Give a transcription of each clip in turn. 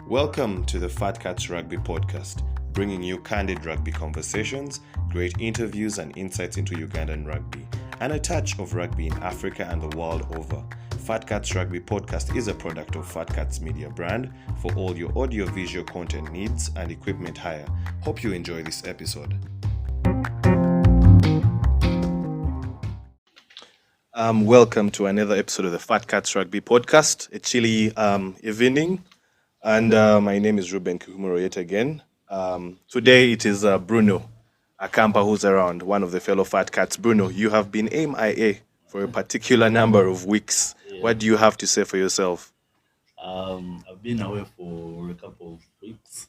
Welcome to the Fat Cats Rugby Podcast, bringing you candid rugby conversations, great interviews and insights into Ugandan rugby, and a touch of rugby in Africa and the world over. Fat Cats Rugby Podcast is a product of Fat Cats Media brand for all your audio-visual content needs and equipment hire. Hope you enjoy this episode. Welcome to another episode of the Fat Cats Rugby Podcast. A chilly evening. And my name is Ruben Kuhumuro yet again. Today it is Bruno Akampa who's around, one of the fellow Fat Cats. Bruno, you have been MIA for a particular number of weeks. Yeah. What do you have to say for yourself? I've been away for a couple of weeks.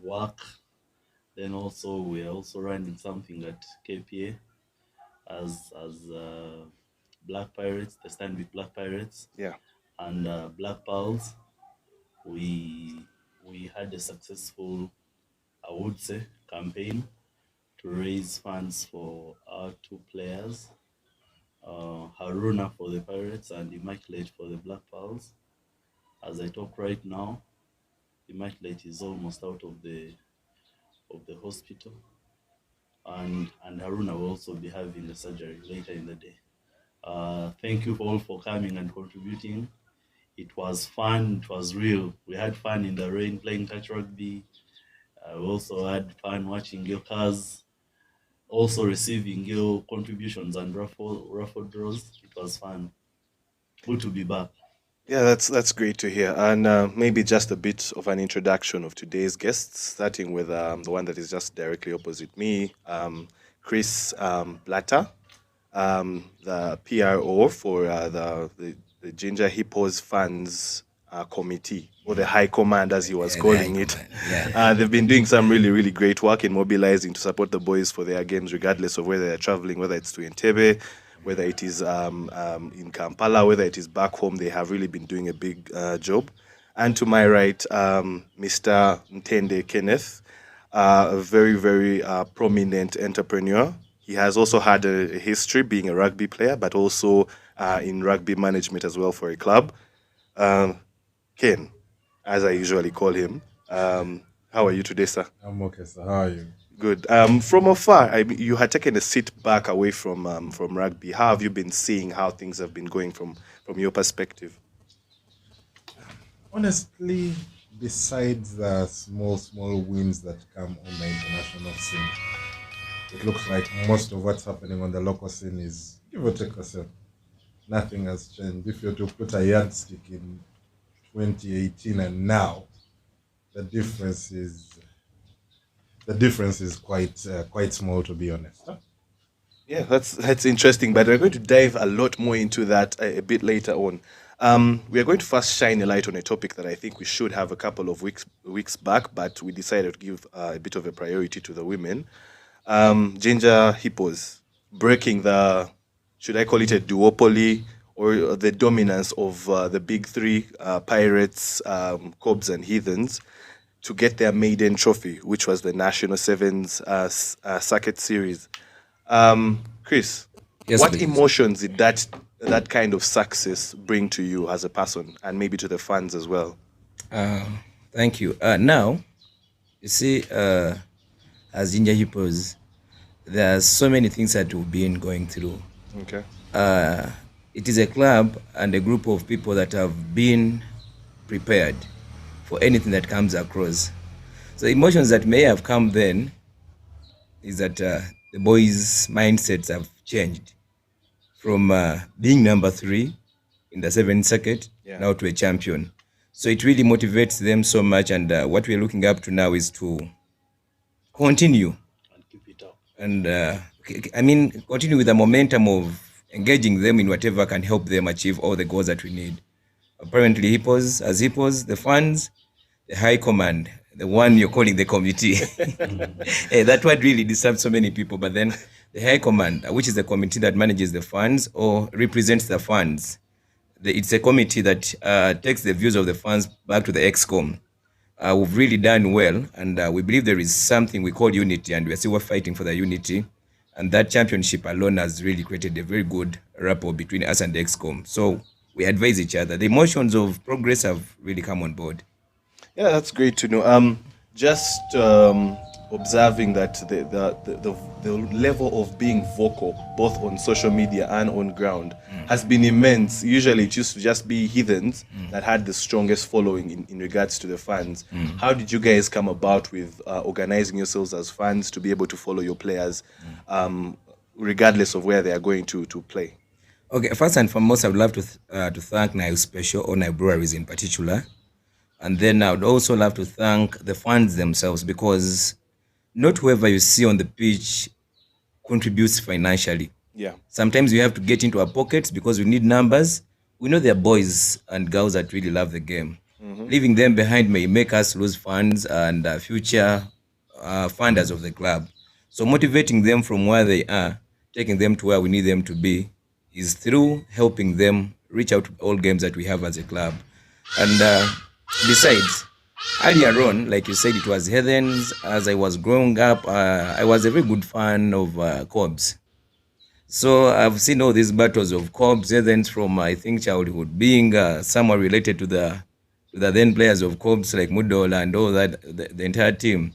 Work. Then also we are also running something at KPA as Black Pirates, the stand with Black Pirates. Yeah. And Black Pearls. We had a successful, I would say, campaign to raise funds for our two players, Haruna for the Pirates and Immaculate for the Black Pearls. As I talk right now, Immaculate is almost out of the hospital, and Haruna will also be having the surgery later in the day. Thank you all for coming and contributing. It was fun. It was real. We had fun in the rain playing touch rugby. We also had fun watching your cars, also receiving your contributions and raffle draws. It was fun. Good to be back. Yeah, that's great to hear. And maybe just a bit of an introduction of today's guests, starting with the one that is just directly opposite me, Chris Blattah, the PRO for the Jinja Hippos fans committee, or the high command as he was calling it. Yeah. They've been doing some really, really great work in mobilizing to support the boys for their games, regardless of whether they're traveling, whether it's to Ntende, whether it is in Kampala, whether it is back home. They have really been doing a big job. And to my right, Mr. Ntende, Kenneth, a very, very prominent entrepreneur. He has also had a history being a rugby player, but also in rugby management as well for a club. Ken, as I usually call him. How are you today, sir? I'm okay, sir. How are you? Good. From afar, you had taken a seat back away from rugby. How have you been seeing how things have been going from your perspective? Honestly, besides the small wins that come on the international scene, it looks like most of what's happening on the local scene is give or take a cent. Nothing has changed. If you're to put a yardstick in 2018 and now, the difference is quite small, to be honest. Yeah, that's interesting. But we're going to dive a lot more into that a bit later on. We are going to first shine a light on a topic that I think we should have a couple of weeks back, but we decided to give a bit of a priority to the women. Jinja Hippos breaking should I call it a duopoly or the dominance of the big three, Pirates, Cobs and Heathens, to get their maiden trophy, which was the National Sevens Circuit Series. Chris, yes, what please. Emotions did that kind of success bring to you as a person and maybe to the fans as well? Thank you. Now, you see, as Jinja Hippos, there are so many things that we've been going through. Okay. It is a club and a group of people that have been prepared for anything that comes across. So emotions that may have come then is that the boys' mindsets have changed from being number 3 in the 7th circuit now to a champion. So it really motivates them so much, and what we're looking up to now is to continue and keep it up. And continue with the momentum of engaging them in whatever can help them achieve all the goals that we need. Apparently, Hippos, the fans, the high command, the one you're calling the committee. That word really disturbs so many people. But then the high command, which is the committee that manages the funds or represents the funds, it's a committee that takes the views of the fans back to the ExCom. We've really done well, and we believe there is something we call unity, and we're still fighting for the unity. And that championship alone has really created a very good rapport between us and the ExCom. So we advise each other. The emotions of progress have really come on board. Yeah, that's great to know. Just observing that the level of being vocal, both on social media and on ground, has been immense. Usually, it used to just be heathens that had the strongest following in regards to the fans. How did you guys come about with organizing yourselves as fans to be able to follow your players, regardless of where they are going to play? Okay, first and foremost, I would love to thank Nile Special or Nile Breweries in particular. And then I would also love to thank the fans themselves, because not whoever you see on the pitch contributes financially. Yeah. Sometimes we have to get into our pockets because we need numbers. We know there are boys and girls that really love the game. Leaving them behind may make us lose funds and future funders of the club. So motivating them from where they are, taking them to where we need them to be, is through helping them reach out to all games that we have as a club. And besides, earlier on, like you said, it was heathens. As I was growing up, I was a very good fan of Cobs. So I've seen all these battles of Cobs, heathens from, I think, childhood, being somewhat related to the then players of Cobs like Mudola and all that, the entire team.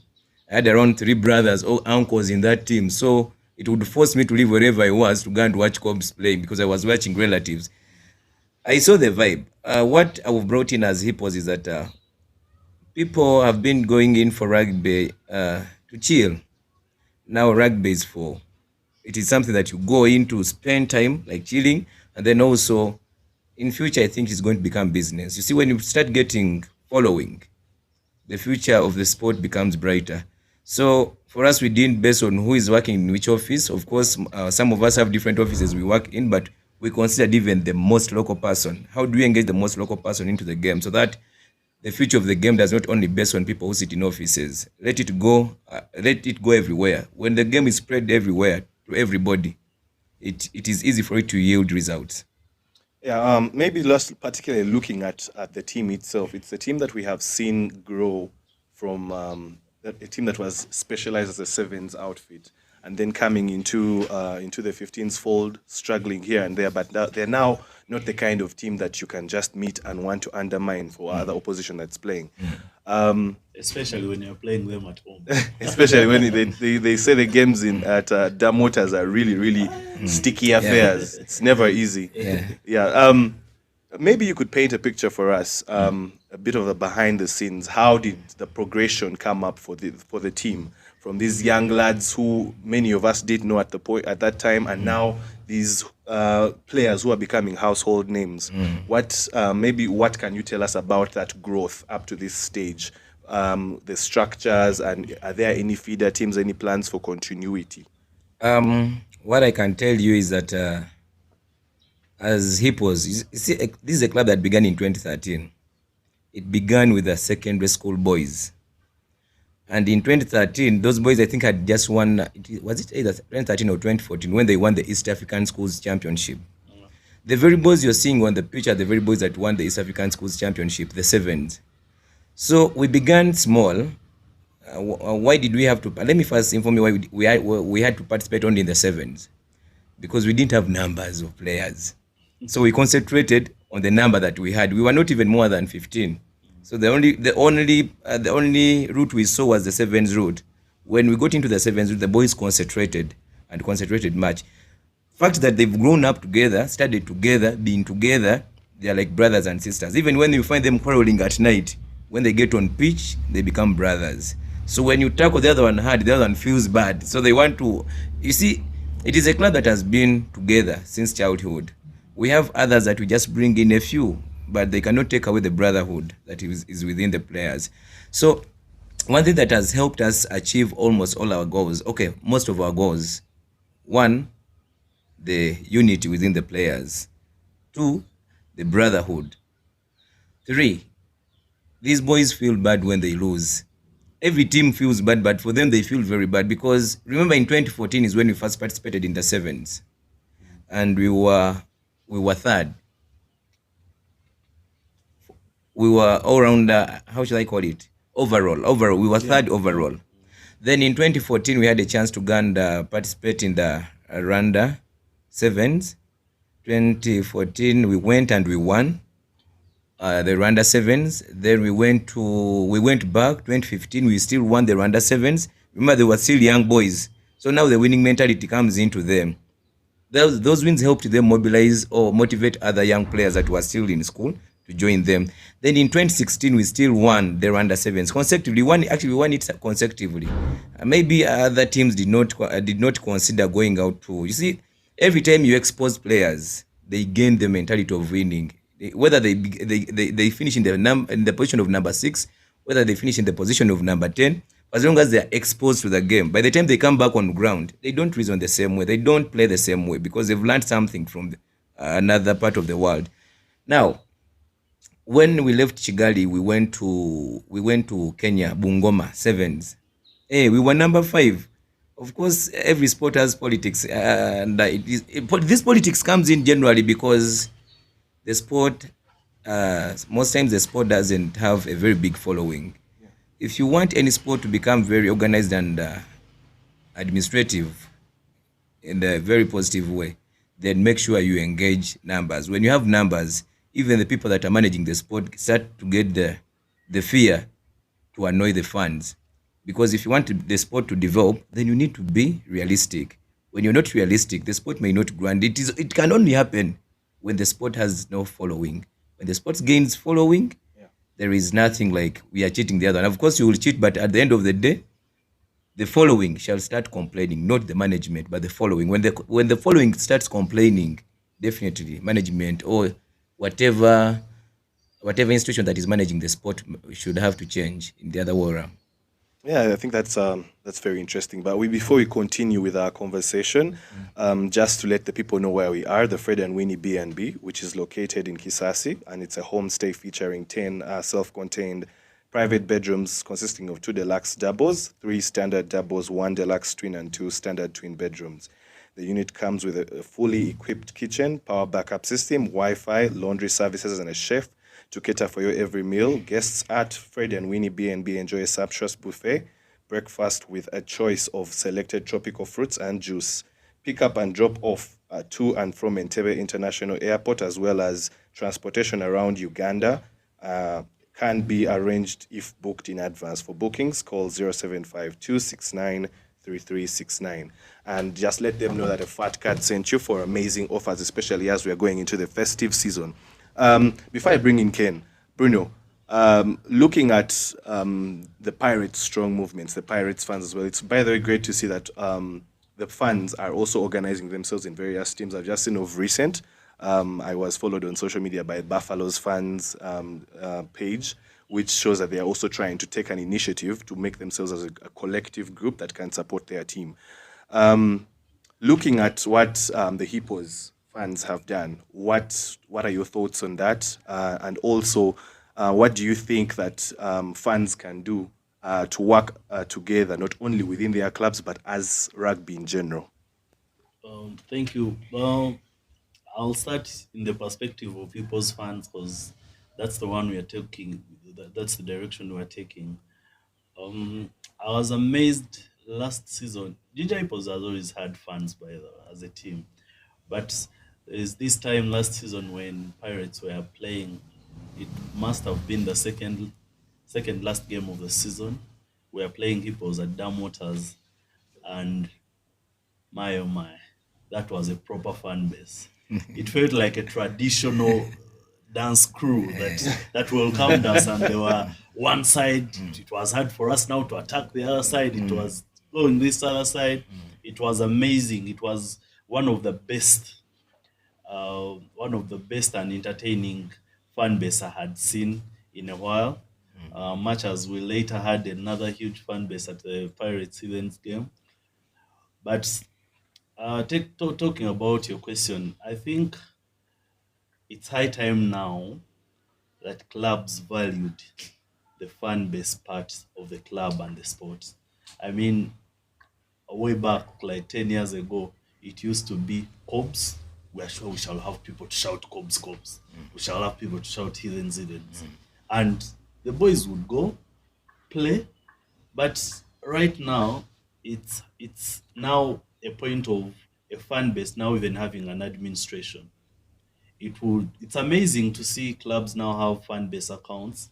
I had around 3 brothers or uncles in that team. So it would force me to leave wherever I was to go and watch Cobs play because I was watching relatives. I saw the vibe. What I've brought in as Hippos is that people have been going in for rugby to chill. Now rugby is for, it is something that you go in to spend time like chilling, and then also in future I think it's going to become business. You see, when you start getting following, the future of the sport becomes brighter. So for us, we didn't base on who is working in which office. Of course, some of us have different offices we work in, but we considered even the most local person. How do we engage the most local person into the game so that the future of the game does not only based on people who sit in offices. Let it go everywhere. When the game is spread everywhere to everybody, it is easy for it to yield results. Yeah, maybe last, particularly looking at the team itself, it's a team that we have seen grow from a team that was specialized as a sevens outfit, and then coming into the 15s fold, struggling here and there. But they're now not the kind of team that you can just meet and want to undermine for other opposition that's playing. Especially when you're playing them at home. Especially when they say the games at Damotas are really sticky affairs. Yeah. It's never easy. Yeah. Maybe you could paint a picture for us, a bit of the behind the scenes. How did the progression come up for the team from these young lads who many of us didn't know at that time, and now these players who are becoming household names? What can you tell us about that growth up to this stage? The structures, and are there any feeder teams, any plans for continuity? What I can tell you is that as Hippos, you see, this is a club that began in 2013. It began with the secondary school boys. And in 2013, those boys, I think, had just won, was it either 2013 or 2014, when they won the East African Schools Championship. The very boys you're seeing on the pitch are the very boys that won the East African Schools Championship, the sevens. So we began small. Why did we have to? Let me first inform you why we had to participate only in the sevens. Because we didn't have numbers of players. So we concentrated on the number that we had. We were not even more than 15. So the only route we saw was the sevens route. When we got into the sevens route, the boys concentrated much. Fact that they've grown up together, studied together, been together, they are like brothers and sisters. Even when you find them quarreling at night, when they get on pitch, they become brothers. So when you tackle the other one hard, the other one feels bad. So they want to, you see, it is a club that has been together since childhood. We have others that we just bring in a few, but they cannot take away the brotherhood that is within the players. So one thing that has helped us achieve almost all our goals, most of our goals: 1, the unity within the players; 2, the brotherhood; 3, these boys feel bad when they lose. Every team feels bad, but for them they feel very bad, because remember in 2014 is when we first participated in the sevens, and we were third. We were all round, how should I call it? Overall, we were third overall. Then in 2014 we had a chance to go and participate in the Rwanda sevens. 2014 we went and we won. the Rwanda Sevens. Then we went back 2015. We still won the Rwanda Sevens. Remember, they were still young boys, so now the winning mentality comes into them. Those wins helped them mobilize or motivate other young players that were still in school to join them. Then in 2016, we still won the Rwanda Sevens consecutively. We won it consecutively. Maybe other teams did not consider going out to. You see, every time you expose players, they gain the mentality of winning. Whether they finish in the position of number 6, whether they finish in the position of number 10, as long as they are exposed to the game, by the time they come back on ground, they don't reason the same way. They don't play the same way because they've learned something from another part of the world. Now, when we left Kigali, we went to Kenya, Bungoma Sevens. Hey, we were number 5. Of course, every sport has politics, and this politics comes in generally because the sport, most times the sport doesn't have a very big following. If you want any sport to become very organized and administrative in a very positive way, then make sure you engage numbers. When you have numbers, even the people that are managing the sport start to get the fear to annoy the fans. Because if you want the sport to develop, then you need to be realistic. When you're not realistic, the sport may not grow. And it can only happen when the sport has no following. When the sport gains following, there is nothing like we are cheating the other. And of course, you will cheat, but at the end of the day, the following shall start complaining, not the management, but the following. When the following starts complaining, definitely management or whatever institution that is managing the sport should have to change in the other way around. Yeah, I think that's very interesting. But before we continue with our conversation, just to let the people know where we are, the Fred and Winnie B&B, which is located in Kisasi, and it's a homestay featuring 10 self-contained private bedrooms consisting of 2 deluxe doubles, 3 standard doubles, 1 deluxe twin, and 2 standard twin bedrooms. The unit comes with a fully equipped kitchen, power backup system, Wi-Fi, laundry services, and a chef to cater for your every meal. Guests at Fred and Winnie B&B enjoy a sumptuous buffet, breakfast with a choice of selected tropical fruits and juice. Pick up and drop off to and from Ntende International Airport, as well as transportation around Uganda, can be arranged if booked in advance. For bookings, call 0752693369. And just let them know that a Fat Cat sent you for amazing offers, especially as we are going into the festive season. Before I bring in Ken, Bruno, looking at the Pirates' strong movements, the Pirates fans as well, it's by the way great to see that the fans are also organizing themselves in various teams. I've just seen of recent, I was followed on social media by Buffalo's fans page, which shows that they are also trying to take an initiative to make themselves as a collective group that can support their team. Looking at what the Hippos fans have done, what are your thoughts on that? And also, what do you think that fans can do to work together, not only within their clubs, but as rugby in general? Thank you. I'll start in the perspective of people's fans because that's the one we are taking. That's the direction we are taking. I was amazed last season. Jinja Hippos has always had fans as a team, but there is this time last season when Pirates were playing. It must have been the second last game of the season. We were playing Hippos at Dam Waters, and my oh my, that was a proper fan base. It felt like a traditional dance crew that welcomed us, and they were one side. It was hard for us now to attack the other side. It was going this other side. It was amazing. It was one of the best and entertaining fan base I had seen in a while. Much as we later had another huge fan base at the Pirates Sevens game. But talking about your question, I think it's high time now that clubs valued the fan base part of the club and the sport. I mean, way back, like 10 years ago, it used to be Cobs. We are sure we shall have people to shout Cobs, Cobs. We shall have people to shout Heathens, Heathens. And the boys would go, play. But right now, it's now a point of a fan base now even having an administration. It's amazing to see clubs now have fan base accounts,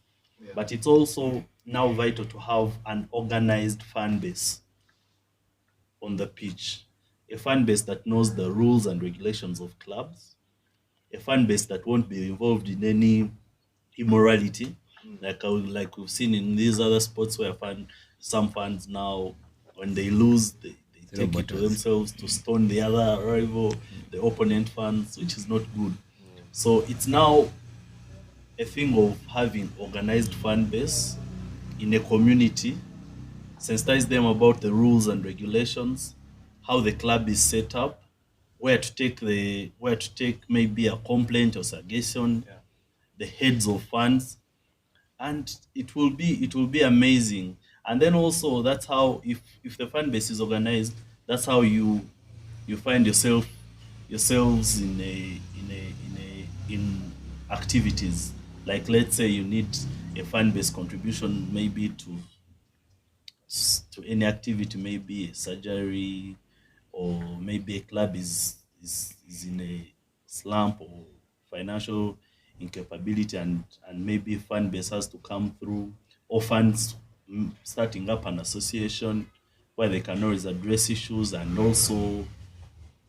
but it's also now vital to have an organized fan base on the pitch, a fan base that knows the rules and regulations of clubs, a fan base that won't be involved in any immorality, like we've seen in these other sports where some fans now, when they lose, they Zero take it to bottles. themselves to stone the other rival, the opponent fans, which is not good. So it's now a thing of having organized fan base in a community, sensitize them about the rules and regulations, how the club is set up, where to take maybe a complaint or suggestion, the heads of funds, and it will be amazing. And then also that's how, if the fan base is organized, that's how you find yourselves in activities. Like, let's say you need a fan base contribution, maybe to any activity, maybe a surgery, or maybe a club is in a slump or financial incapability, and maybe fan base has to come through, or fans starting up an association where they can always address issues and also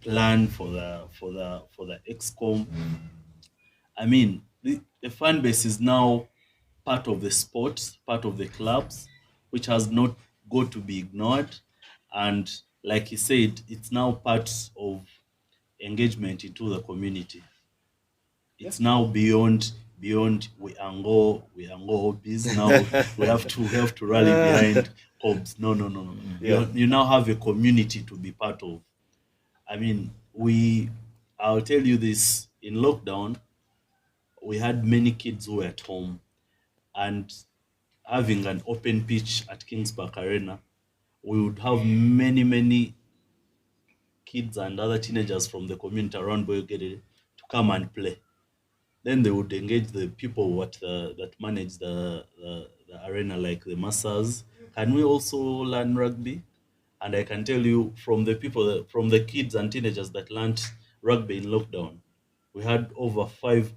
plan for the excom. I mean, the fan base is now part of the sport, part of the clubs, which has not got to be ignored. And like he said, it's now part of engagement into the community. It's now beyond we ango hobbies. Now we have to rally behind hobbies. No. Yeah. You now have a community to be part of. I mean, I'll tell you this, in lockdown, we had many kids who were at home, and having an open pitch at Kings Park Arena, we would have many kids and other teenagers from the community around Boyogere to come and play. Then they would engage the people that manage the arena, like the masters. Can we also learn rugby? And I can tell you, from the kids and teenagers that learned rugby in lockdown, we had over five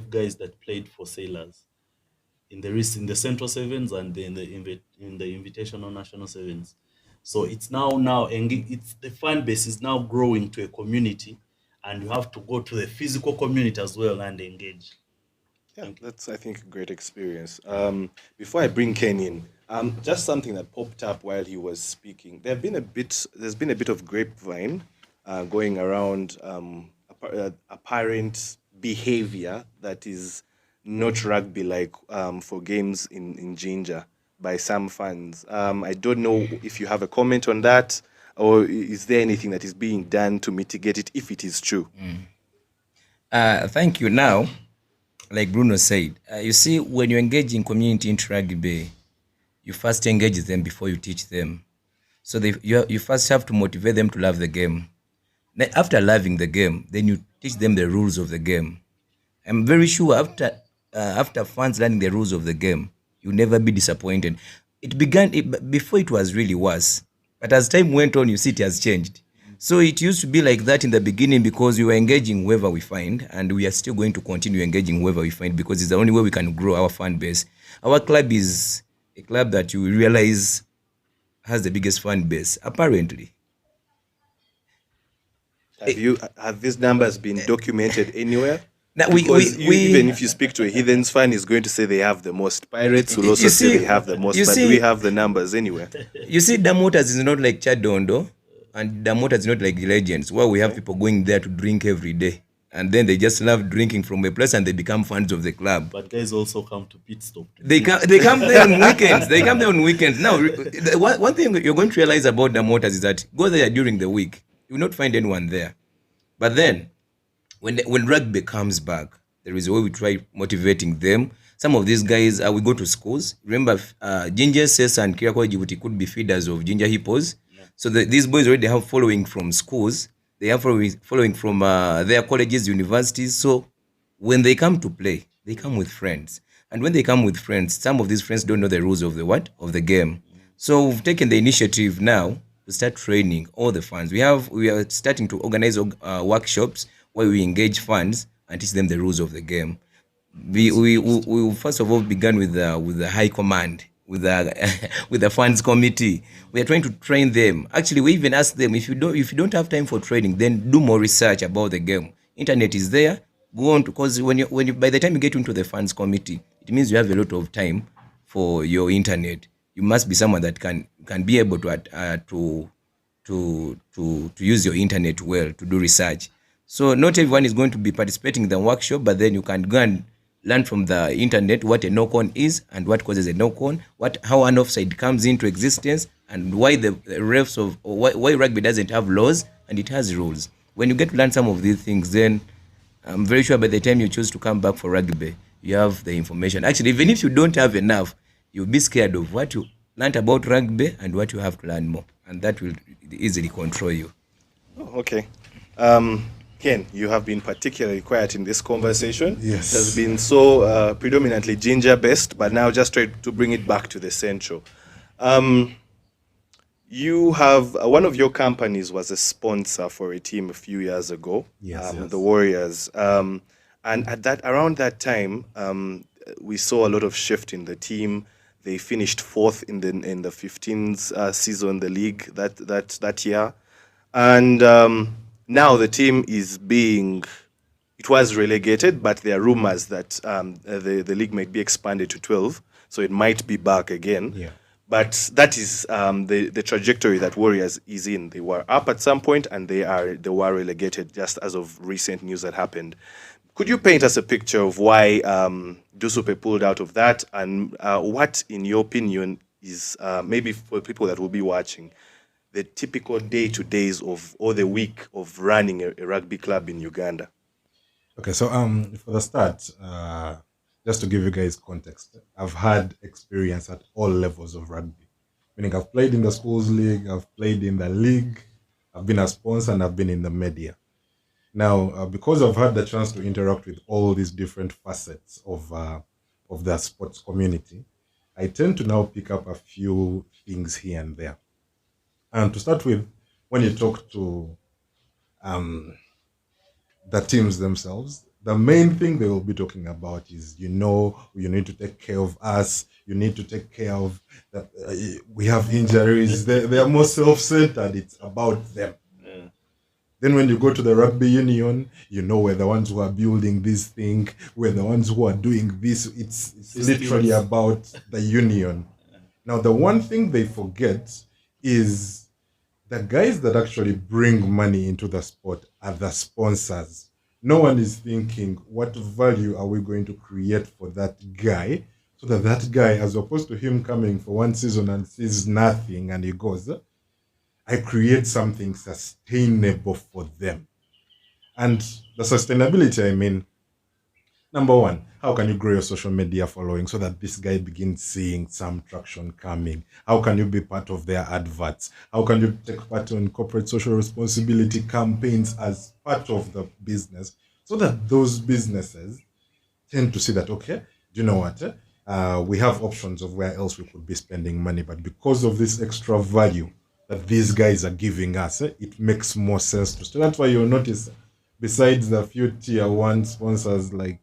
guys that played for Sailors in the Central Sevens and in the Invitational National Sevens. So it's it's the fan base is now growing to a community, and you have to go to the physical community as well and engage. Yeah, Thank you. that's, I think, a great experience. Before I bring Ken in, just something that popped up while he was speaking. There's been a bit of grapevine going around, apparent behavior that is not rugby like, for games in Jinja by some fans. I don't know if you have a comment on that, or is there anything that is being done to mitigate it if it is true? Thank you. Now, like Bruno said, you see, when you engage in community inter-rugby, you first engage them before you teach them. So you first have to motivate them to love the game. Then after loving the game, then you teach them the rules of the game. I'm very sure after fans learning the rules of the game, you'll never be disappointed. Before it was really worse, but as time went on, you see it has changed. So it used to be like that in the beginning because we were engaging whoever we find, and we are still going to continue engaging whoever we find because it's the only way we can grow our fan base. Our club is a club that you realize has the biggest fan base, apparently. Have these numbers been documented anywhere? Now, Even if you speak to a Heathens fan, he's going to say they have the most. Pirates will also say they have the most. But do we have the numbers anywhere? You see, Damotas is not like Chadondo, and Damotas is not like Legends, where we have people going there to drink every day. And then they just love drinking from a place and they become fans of the club. But guys also come to pit stop. They come there on weekends. They come there on weekends. Now, one thing you're going to realize about Damotas is that go there during the week. You will not find anyone there. But then, when rugby comes back, there is a way we try motivating them. Some of these guys, we go to schools. Remember, Jinja Hippos and Kirako Djibouti could be feeders of Jinja Hippos. Yeah. So these boys already have following from schools. They have following from their colleges, universities. So when they come to play, they come with friends. And when they come with friends, some of these friends don't know the rules of the game. So we've taken the initiative now to start training all the fans. We are starting to organize workshops where we engage fans and teach them the rules of the game. We first of all began with the high command, with the with the funds committee. We are trying to train them. Actually, we even ask them, if you don't have time for training, then do more research about the game. Internet is there. Go on, because when you by the time you get into the funds committee, it means you have a lot of time for your internet. You must be someone that can be able to use your internet well, to do research. So not everyone is going to be participating in the workshop, but then you can go and learn from the internet what a knock-on is and what causes a knock-on, how an offside comes into existence, and why the refs of why rugby doesn't have laws and it has rules. When you get to learn some of these things, then I'm very sure by the time you choose to come back for rugby, you have the information. Actually, even if you don't have enough, you'll be scared of what you learned about rugby and what you have to learn more, and that will easily control you. Oh, okay. Ken, you have been particularly quiet in this conversation. Yes. It has been so predominantly Jinja based, but now just try to bring it back to the central. You have one of your companies was a sponsor for a team a few years ago. Yes, yes. The Warriors. And around that time, we saw a lot of shift in the team. They finished fourth in the 15th season, the league that year, and now the team it was relegated, but there are rumors that the league might be expanded to 12, so it might be back again. Yeah. But that is the trajectory that Warriors is in. They were up at some point, and they were relegated just as of recent news that happened. Could you paint us a picture of why Dusupe pulled out of that, and what, in your opinion, is maybe for people that will be watching, the typical day-to-days or the week of running a rugby club in Uganda? Okay, so for the start, just to give you guys context, I've had experience at all levels of rugby. Meaning I've played in the schools league, I've played in the league, I've been a sponsor, and I've been in the media. Now, because I've had the chance to interact with all these different facets of the sports community, I tend to now pick up a few things here and there. And to start with, when you talk to the teams themselves, the main thing they will be talking about is, you need to take care of us. You need to take care of that. We have injuries. They are more self-centered. It's about them. Yeah. Then when you go to the rugby union, we're the ones who are building this thing. We're the ones who are doing this. It's literally about the union. Now, the one thing they forget is the guys that actually bring money into the sport are the sponsors. No one is thinking, what value are we going to create for that guy, so that guy, as opposed to him coming for one season and sees nothing and he goes, I create something sustainable for them. And the sustainability, I mean, number one, how can you grow your social media following so that this guy begins seeing some traction coming? How can you be part of their adverts? How can you take part in corporate social responsibility campaigns as part of the business, so that those businesses tend to see that, okay, do you know what? We have options of where else we could be spending money, but because of this extra value that these guys are giving us, it makes more sense to. So that's why you'll notice, besides the few tier one sponsors like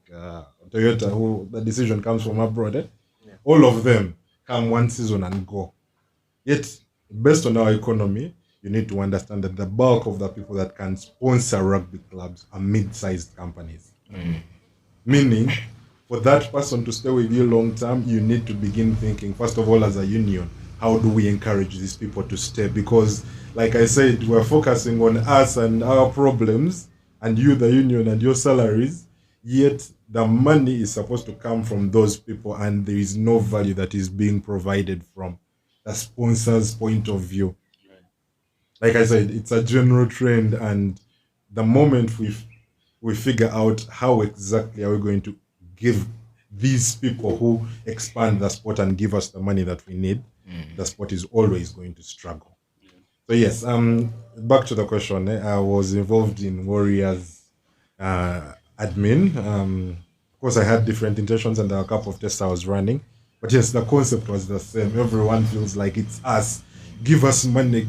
Toyota, who the decision comes from abroad, all of them come one season and go. Yet, based on our economy, you need to understand that the bulk of the people that can sponsor rugby clubs are mid-sized companies. Meaning, for that person to stay with you long term, you need to begin thinking, first of all, as a union, how do we encourage these people to stay? Because, like I said, we're focusing on us and our problems, and you, the union, and your salaries, yet the money is supposed to come from those people, and there is no value that is being provided from the sponsor's point of view. Like I said, it's a general trend, and the moment we figure out how exactly are we going to give these people who expand the sport and give us the money that we need, the sport is always going to struggle. So yes, back to the question. I was involved in Warriors admin. Of course, I had different intentions, and there were a couple of tests I was running. But yes, the concept was the same. Everyone feels like it's us. Give us money,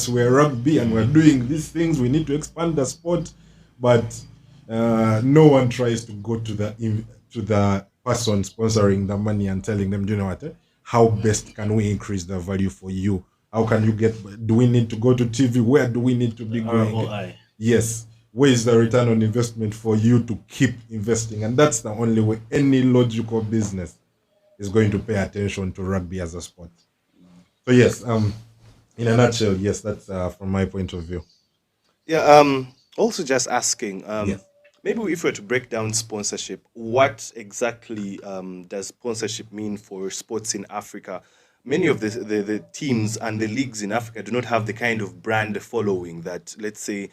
we're rugby and we're doing these things. We need to expand the sport. But No one tries to go to the person sponsoring the money and telling them, do you know what? How best can we increase the value for you? How can you get? Do we need to go to TV? Where do we need to be going? ROI. Yes. Where is the return on investment for you to keep investing? And that's the only way any logical business is going to pay attention to rugby as a sport. So yes, in a nutshell, yes, that's from my point of view. Yeah. Also, just asking. Yes. Maybe if we were to break down sponsorship, what exactly does sponsorship mean for sports in Africa? Many of the teams and the leagues in Africa do not have the kind of brand following that, let's say,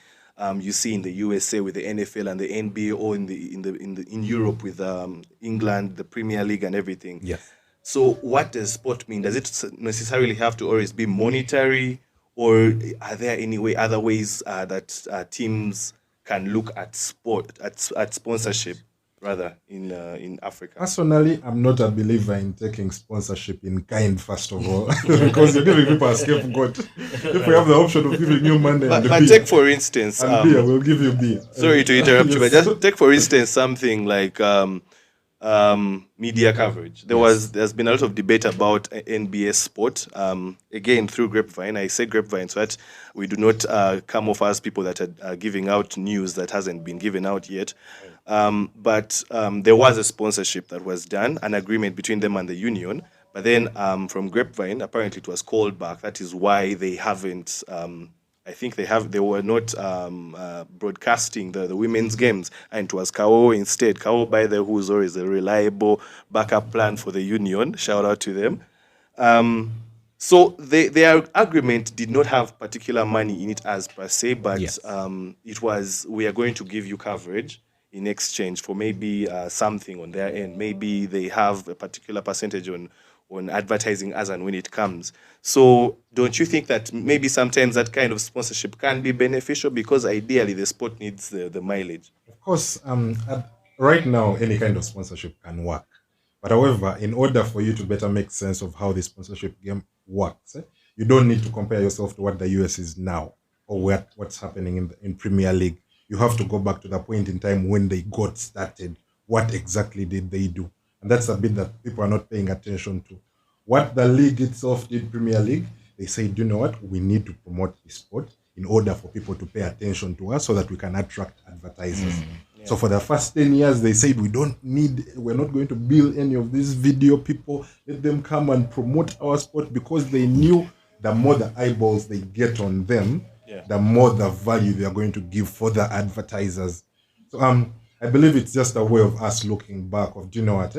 you see in the USA with the NFL and the NBA, or in Europe with England, the Premier League and everything. Yes. So, what does sport mean? Does it necessarily have to always be monetary, or are there other ways that teams can look at at sponsorship rather in Africa? Personally, I'm not a believer in taking sponsorship in kind, first of all, because you're giving people a scapegoat. If we have the option of giving you money But and beer, take for instance, and beer, we'll give you beer. sorry to interrupt you, but Yes. just take for instance something like media coverage. There's been a lot of debate about NBS sport. Again, through grapevine. I say grapevine so that we do not come off as people that are giving out news that hasn't been given out yet. But there was a sponsorship that was done, an agreement between them and the union. But then from grapevine, apparently it was called back. That is why they haven't. I think they were not broadcasting the women's games, and it was KO instead. KO, by the who's always a reliable backup plan for the union. Shout out to them. So their agreement did not have particular money in it as per se, but Yes. it was, we are going to give you coverage in exchange for maybe something on their end. Maybe they have a particular percentage on advertising as and when it comes. So don't you think that maybe sometimes that kind of sponsorship can be beneficial, because ideally the sport needs the mileage? Of course, right now, any kind of sponsorship can work. But however, in order for you to better make sense of how the sponsorship game works, you don't need to compare yourself to what the US is now, or what's happening in Premier League. You have to go back to the point in time when they got started. What exactly did they do? And that's a bit that people are not paying attention to. What the league itself did, Premier League, they said, you know what, we need to promote the sport in order for people to pay attention to us so that we can attract advertisers. So for the first 10 years, they said, we're not going to bill any of these video people. Let them come and promote our sport, because they knew the more the eyeballs they get on them, the more the value they are going to give for the advertisers. So I believe it's just a way of us looking back of, do you know what?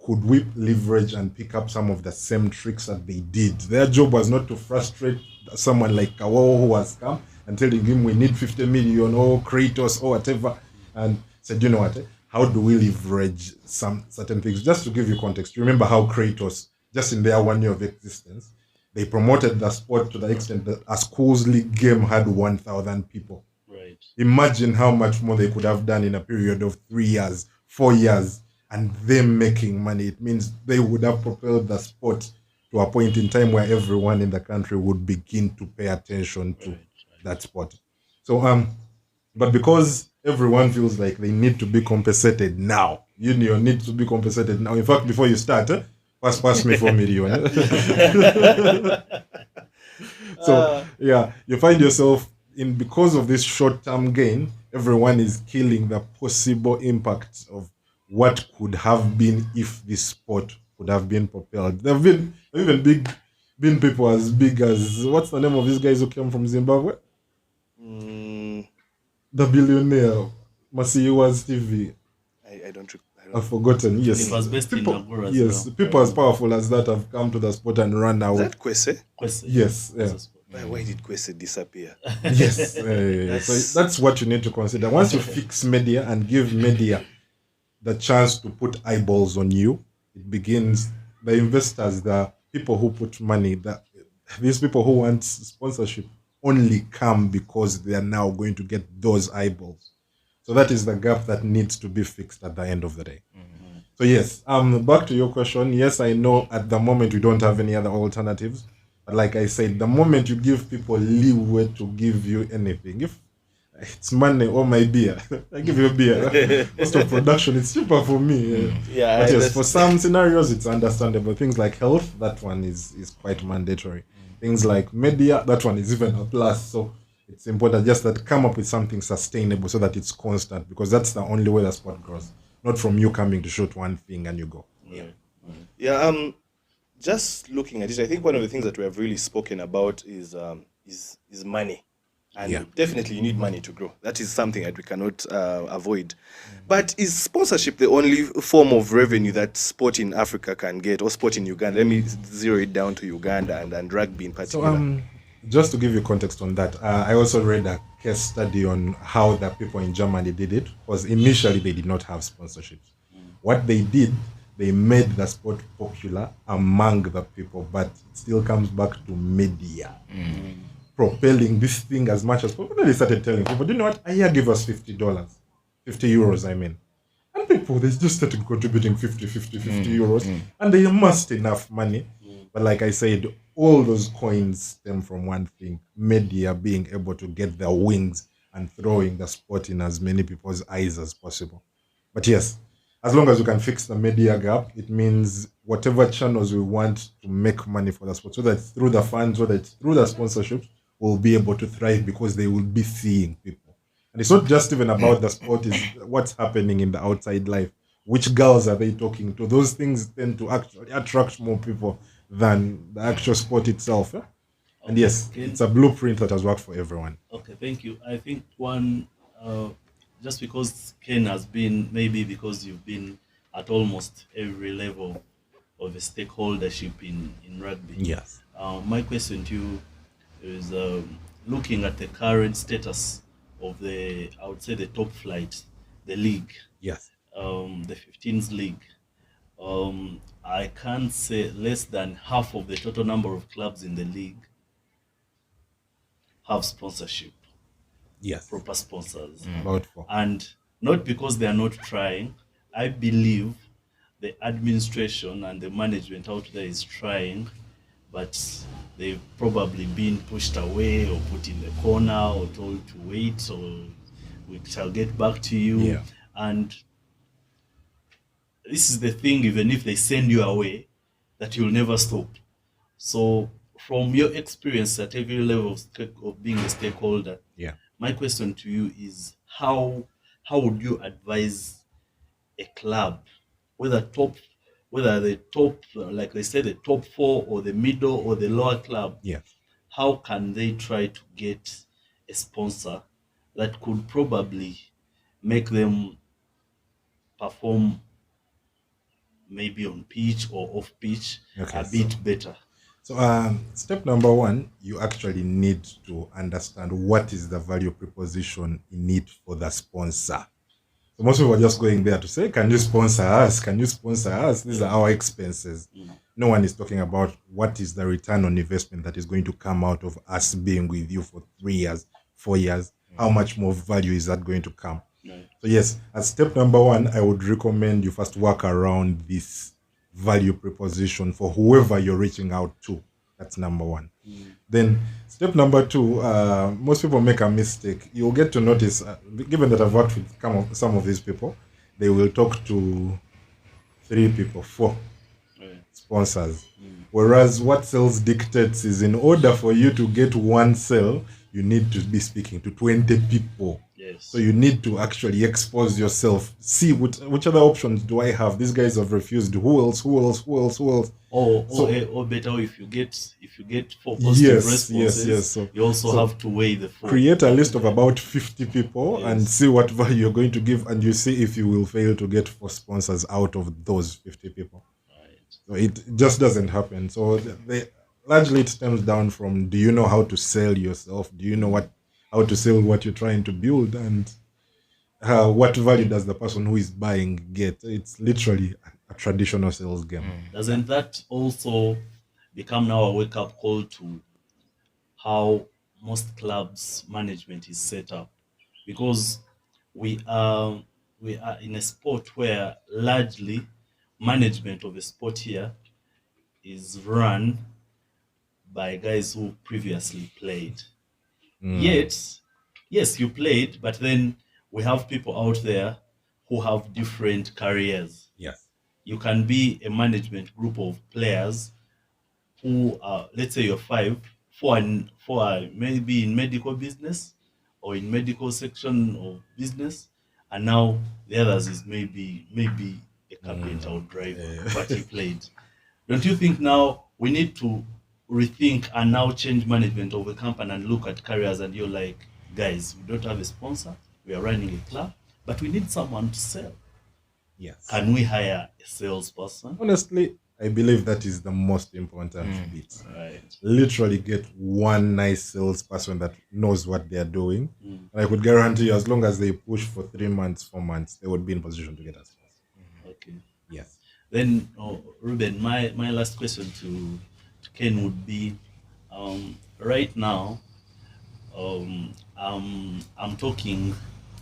Could we leverage and pick up some of the same tricks that they did? Their job was not to frustrate someone like Kawawa who has come and telling him we need 50 million or Kratos or whatever, and said, you know what? How do we leverage some certain things? Just to give you context, remember how Kratos, just in their 1 year of existence, they promoted the sport to the extent that a schools league game had 1,000 people. Right. Imagine how much more they could have done in a period of 3 years, 4 years, and them making money. It means they would have propelled the sport to a point in time where everyone in the country would begin to pay attention to that sport. So, but because everyone feels like they need to be compensated now, union needs to be compensated now. In fact, before you start, pass me 4 million. So yeah, you find yourself because of this short-term gain, everyone is killing the possible impact of what could have been if this sport could have been propelled. There have been even been people as big as, what's the name of these guys who came from Zimbabwe? The billionaire Masiyiwa's TV. I don't. I've forgotten. Yes, It was based in people. Nagura as Yes, well. people as powerful as that have come to the sport and run Is out. that Kwese? Question. Yes, yeah. Why did Kwese disappear? Yes. So that's what you need to consider. Once you fix media and give media the chance to put eyeballs on you, it begins, the investors, the people who put money, these people who want sponsorship only come because they are now going to get those eyeballs. So that is the gap that needs to be fixed at the end of the day. So yes, back to your question. Yes, I know at the moment we don't have any other alternatives. But like I said, the moment you give people leeway to give you anything, if It's money or my beer. I give you a beer. Cost of production, it's cheaper for me. Yeah, But yes, for that's some scenarios, it's understandable. Things like health, that one is quite mandatory. Things like media, that one is even a plus. So it's important just that come up with something sustainable so that it's constant, because that's the only way the sport grows. Not from you coming to shoot one thing and you go. Right, right. yeah. Just looking at it, I think one of the things that we have really spoken about is money, Yeah. and definitely you need money to grow. That is something that we cannot avoid. But is sponsorship the only form of revenue that sport in Africa can get, or sport in Uganda? Let me zero it down to Uganda and rugby in So particular. just to give you context on that, I also read a case study on how the people in Germany did it. Was initially they did not have sponsorships. What they did, they made the sport popular among the people, but it still comes back to media propelling this thing as much as possible. Then they started telling people, do you know what? A year give us $50, €50, I mean. And people, they just started contributing 50 euros, and they amassed enough money. But like I said, all those coins stem from one thing: media being able to get their wings and throwing the sport in as many people's eyes as possible. But yes, as long as we can fix the media gap, it means whatever channels we want to make money for the sport, whether it's through the fans, whether it's through the sponsorships, will be able to thrive because they will be seeing people. And it's not just even about the sport, is what's happening in the outside life. Which girls are they talking to? Those things tend to actually attract more people than the actual sport itself. Yeah? And Okay, yes, Ken. it's a blueprint that has worked for everyone. Okay, thank you. I think one, just because Ken has been, maybe because you've been at almost every level of a stakeholdership in rugby. Yes. My question to you is, looking at the current status of the, I would say the top flight, the league, Yes. the 15s league. I can't say less than half of the total number of clubs in the league have sponsorship, Yes. proper sponsors. About four. And not because they are not trying. I believe the administration and the management out there is trying, but they've probably been pushed away or put in the corner or told to wait, or we shall get back to you. Yeah. And this is the thing, even if they send you away, that you'll never stop. So from your experience at every level of being a stakeholder, Yeah. my question to you is, how would you advise a club, whether top, whether the top, like they say, the top four or the middle or the lower club, Yeah. how can they try to get a sponsor that could probably make them perform maybe on pitch or off pitch Okay, a so bit better? So, step number one, you actually need to understand what is the value proposition in it for the sponsor. So, most people are just going there to say, can you sponsor us? Can you sponsor us? These are our expenses. No one is talking about what is the return on investment that is going to come out of us being with you for 3 years, 4 years. How much more value is that going to come? Right. So, yes, as step number one, I would recommend you first work around this value proposition for whoever you're reaching out to. That's number one. Then step number two, most people make a mistake. You'll get to notice, given that I've worked with some of these people, they will talk to 3 people, 4 Right. sponsors. Whereas what sales dictates is, in order for you to get one sale, you need to be speaking to 20 people. Yes. So you need to actually expose yourself. See which other options do I have? These guys have refused. Who else? Who else? Who else? Who else? Or better, if you get 4 positive Yes, responses, yes. So you also have to weigh the 4. create a list of about 50 people and Yes. see what value you're going to give, and you see if you will fail to get 4 sponsors out of those 50 people. Right. So it just doesn't happen. So largely it stems down from, do you know how to sell yourself? Do you know how to sell what you're trying to build? And what value does the person who is buying get? It's literally a traditional sales game. Doesn't that also become now a wake-up call to how most clubs management is set up? Because we are in a sport where largely management of a sport here is run by guys who previously played. Yet yes, you played, but then we have people out there who have different careers. Yes. You can be a management group of players who are, let's say you're five, four are maybe in medical business or in medical section of business, and now the others is maybe a carpenter or driver, but he played. Don't you think now we need to rethink and now change management of a company and look at careers, and you're like, guys, we don't have a sponsor, we are running a club, but we need someone to sell. Yes. Can we hire a salesperson? Honestly, I believe that is the most important bit. Right. Literally get one nice salesperson that knows what they're doing. And I could guarantee you, as long as they push for 3 months, 4 months, they would be in position to get us. Okay. Yes. Then, Ruben, my last question to Ken would be, right now, I'm talking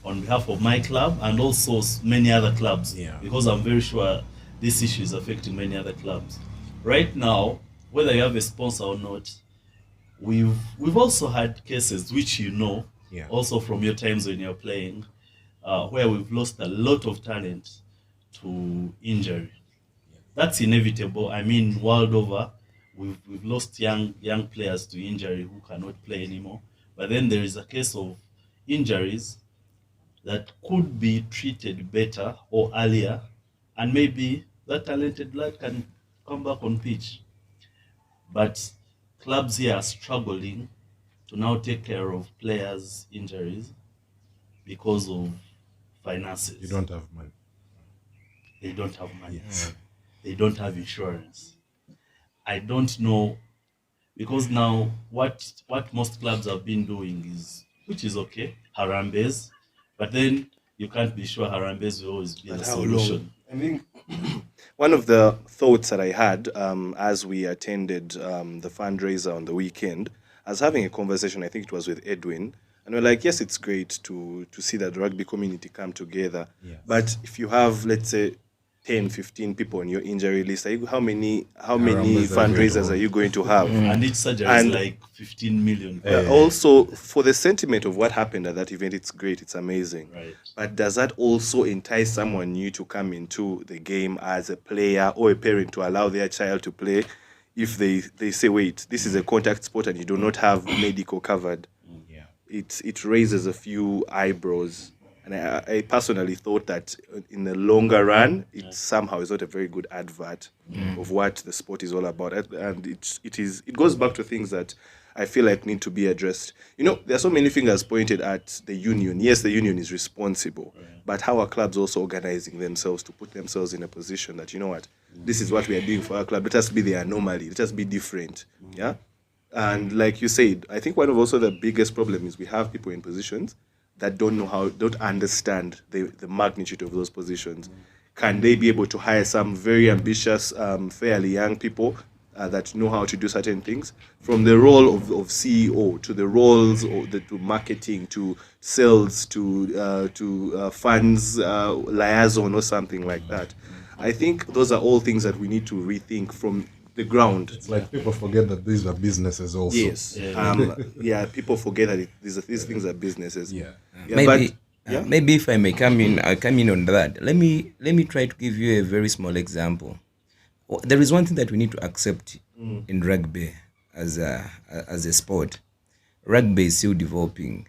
on behalf of my club and also many other clubs, because I'm very sure this issue is affecting many other clubs. Right now, whether you have a sponsor or not, we've also had cases which also from your times when you're playing, where we've lost a lot of talent to injury. That's inevitable. I mean, world over, we've lost young players to injury who cannot play anymore. But then there is a case of injuries that could be treated better or earlier, and maybe that talented lad can come back on pitch. But clubs here are struggling to now take care of players' injuries because of finances. You don't have money. They don't have money. They don't have insurance. I don't know, because now what most clubs have been doing is, which is okay, Harambes, but then you can't be sure Harambes will always be the solution. I think one of the thoughts that I had as we attended the fundraiser on the weekend, I was having a conversation, I think it was with Edwin, and we're like, yes, it's great to see that the rugby community come together. Yes. But if you have, let's say, 10, 15 people on your injury list, how many fundraisers are you going to have? And each surgery is like 15 million. Also, for the sentiment of what happened at that event, it's great, it's amazing. Right. But does that also entice someone new to come into the game as a player or a parent to allow their child to play if they say, wait, this is a contact sport and you do not have medical covered? It raises a few eyebrows. And I personally thought that in the longer run, it somehow is not a very good advert of what the sport is all about. And it goes back to things that I feel like need to be addressed. There are so many fingers pointed at the union. Yes, the union is responsible, but how are clubs also organizing themselves to put themselves in a position that, this is what we are doing for our club. Let us be the anomaly. Let us be different. Yeah. And like you said, I think one of also the biggest problem is we have people in positions that don't understand the magnitude of those positions. Can they be able to hire some very ambitious, fairly young people that know how to do certain things? From the role of CEO to the roles to marketing, to sales, to funds liaison or something like that. I think those are all things that we need to rethink from the ground. It's like people forget that these are businesses also. Yes. People forget that these things are businesses. Maybe if I may come in on that. Let me try to give you a very small example. There is one thing that we need to accept in rugby as a sport. Rugby is still developing.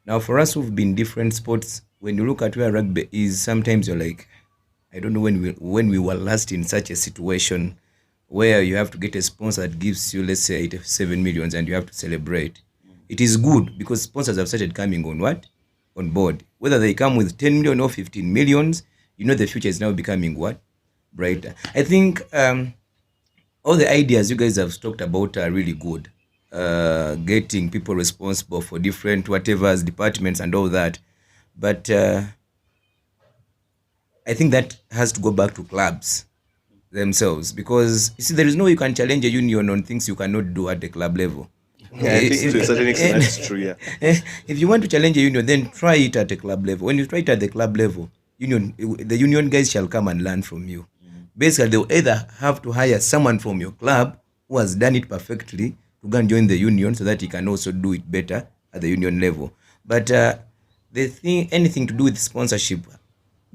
Now, for us who've been different sports, when you look at where rugby is, sometimes you're like, I don't know when we were last in such a situation where you have to get a sponsor that gives you, let's say, 87 millions and you have to celebrate. It is good because sponsors have started coming on board. Whether they come with 10 million or 15 millions, the future is now becoming brighter. I think all the ideas you guys have talked about are really good. Getting people responsible for different whatever's departments and all that. But I think that has to go back to clubs themselves, because you see, there is no way you can challenge a union on things you cannot do at the club level. I think to a certain extent that's true, yeah. If you want to challenge a union, then try it at a club level. When you try it at the club level, the union guys shall come and learn from you. Basically, they'll either have to hire someone from your club who has done it perfectly to go and join the union so that he can also do it better at the union level. But the thing, anything to do with sponsorship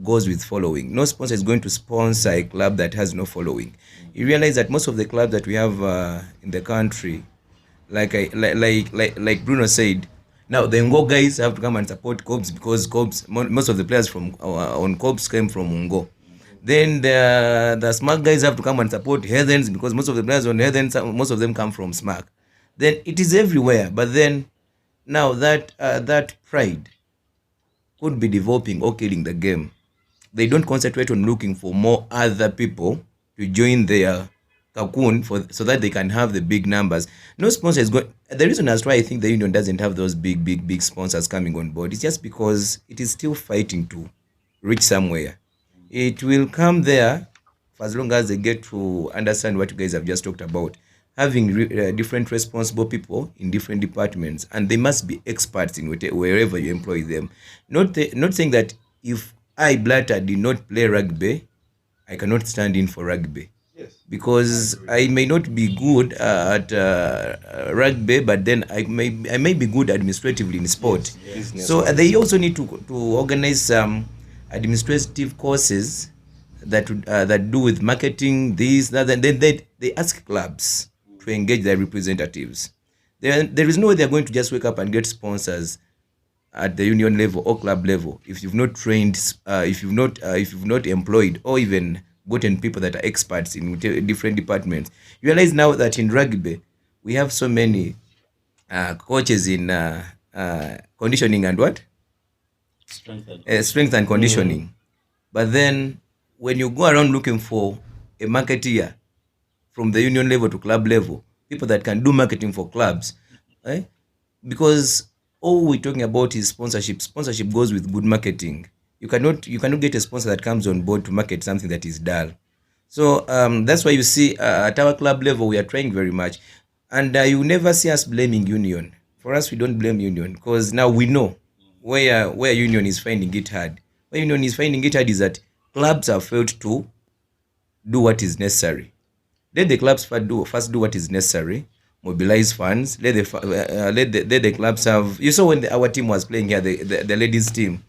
goes with following. No sponsor is going to sponsor a club that has no following. You realize that most of the clubs that we have in the country, like Bruno said, now the Ngo guys have to come and support Cobs because Cobs, most of the players from on Cobs came from Ngo. Then the Smart guys have to come and support Heathens because most of the players on Heathens, most of them come from Smart. Then it is everywhere. But then now that pride could be developing or killing the game. They don't concentrate on looking for more other people to join their cocoon so that they can have the big numbers. No sponsor is going. The reason as why I think the union doesn't have those big sponsors coming on board is just because it is still fighting to reach somewhere. It will come there for as long as they get to understand what you guys have just talked about. Having different responsible people in different departments, and they must be experts in wherever you employ them. Not saying that if I, Blattah, did not play rugby, I cannot stand in for rugby. Yes. Because I may not be good at rugby, but then I may be good administratively in sport. Yes. So they also need to organize some administrative courses that do with marketing, this, that, and then they ask clubs to engage their representatives. There is no way they're going to just wake up and get sponsors at the union level or club level if you've not trained, if you've not employed or even gotten people that are experts in different departments. You realize now that in rugby we have so many coaches in conditioning and what? Strength and conditioning. But then when you go around looking for a marketeer from the union level to club level, people that can do marketing for clubs, because all we're talking about is sponsorship. Sponsorship goes with good marketing. You cannot get a sponsor that comes on board to market something that is dull. So that's why you see at our club level we are trying very much, and you never see us blaming union. For us, we don't blame union because now we know where union is finding it hard. Where union is finding it hard is that clubs have failed to do what is necessary. Let the clubs first do what is necessary, mobilize funds. Let the clubs have. You saw when our team was playing here, the ladies team.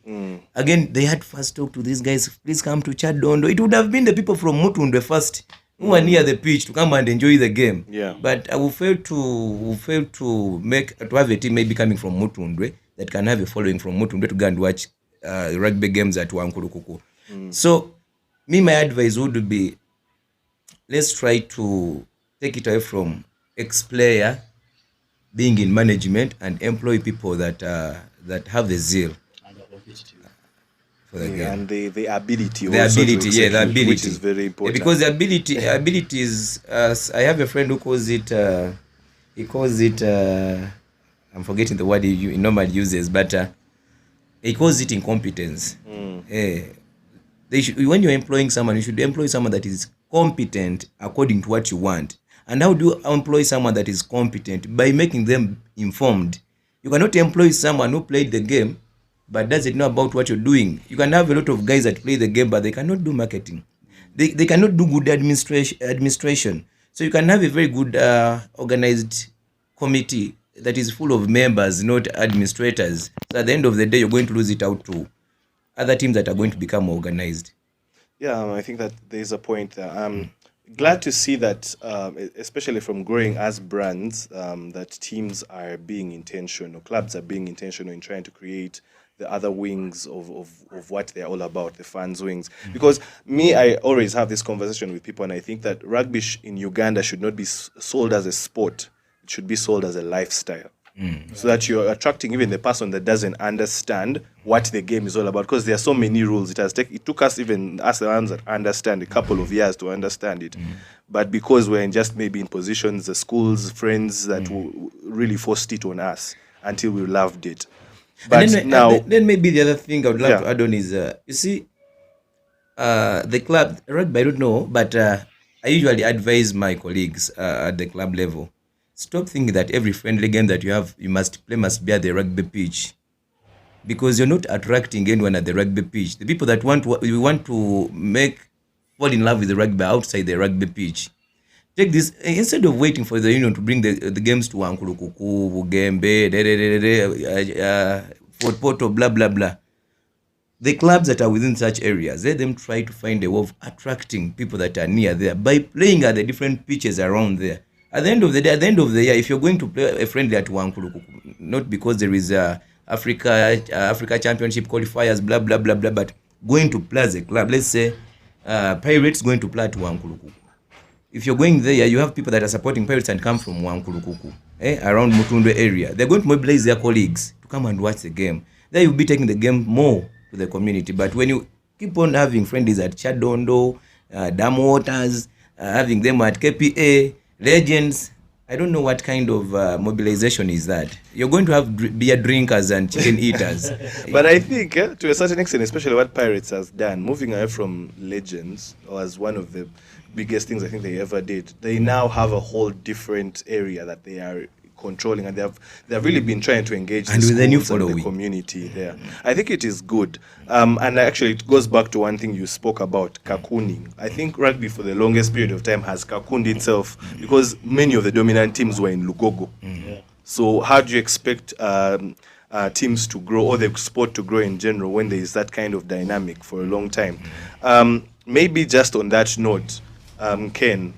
Again, they had first talk to these guys. Please come to Chadondo. It would have been the people from Mutundwe first who were near the pitch to come and enjoy the game. Yeah. But we failed to have a team maybe coming from Mutundwe that can have a following from Mutundwe to go and watch rugby games at Wankurukuku. So, my advice would be, let's try to take it away from ex-player being in management and employ people that have the zeal for the game. And the ability The also ability, to the ability. which is very important. Because the ability is, I have a friend who calls it, I'm forgetting the word he normally uses, but he calls it incompetence. When you're employing someone, you should employ someone that is competent according to what you want. And how do you employ someone that is competent? By making them informed. You cannot employ someone who played the game but doesn't know about what you're doing. You can have a lot of guys that play the game but they cannot do marketing. They cannot do good administration. So you can have a very good organized committee that is full of members, not administrators. So at the end of the day, you're going to lose it out to other teams that are going to become organized. Yeah, I think that there's a point there. I'm glad to see that, especially from growing as brands, that teams are being intentional, clubs are being intentional in trying to create the other wings of what they're all about, the fans' wings. Because I always have this conversation with people, and I think that rugby in Uganda should not be sold as a sport. It should be sold as a lifestyle. So that you're attracting even the person that doesn't understand what the game is all about, because there are so many rules. It took us, even us the ones that understand, a couple of years to understand it. But because we're just maybe in positions, the schools, friends that really forced it on us until we loved it. But then maybe the other thing I would like to add on is, you see, the club rugby, I don't know, but I usually advise my colleagues at the club level, stop thinking that every friendly game that you must be at the rugby pitch, because you're not attracting anyone at the rugby pitch. The people that we want to fall in love with the rugby outside the rugby pitch. Take this, instead of waiting for the union to bring the games to Wankurukuku, Gembe, transport, portal, blah, blah, blah. The clubs that are within such areas, let them try to find a way of attracting people that are near there by playing at the different pitches around there. At the end of the day, at the end of the year, if you're going to play a friendly at Wankulukuku, not because there is Africa Championship qualifiers, blah, blah, blah, blah, but going to play as a club, let's say Pirates going to play at Wankulukuku. If you're going there, you have people that are supporting Pirates and come from Wankulukuku, around Mutundu area. They're going to mobilize their colleagues to come and watch the game. Then you'll be taking the game more to the community. But when you keep on having friendlies at Chadondo, Dam Waters, having them at KPA, Legends, I don't know what kind of mobilization is that. You're going to have beer drinkers and chicken eaters. But I think, to a certain extent, especially what Pirates has done, moving away from Legends was one of the biggest things I think they ever did. They now have a whole different area that they are controlling, and they've really been trying to engage the And with the new schools and the following. community there. I think it is good. And actually, it goes back to one thing you spoke about, cocooning. I think rugby for the longest period of time has cocooned itself because many of the dominant teams were in Lugogo. Yeah. So how do you expect teams to grow, or the sport to grow in general, when there is that kind of dynamic for a long time? Maybe just on that note, Ken,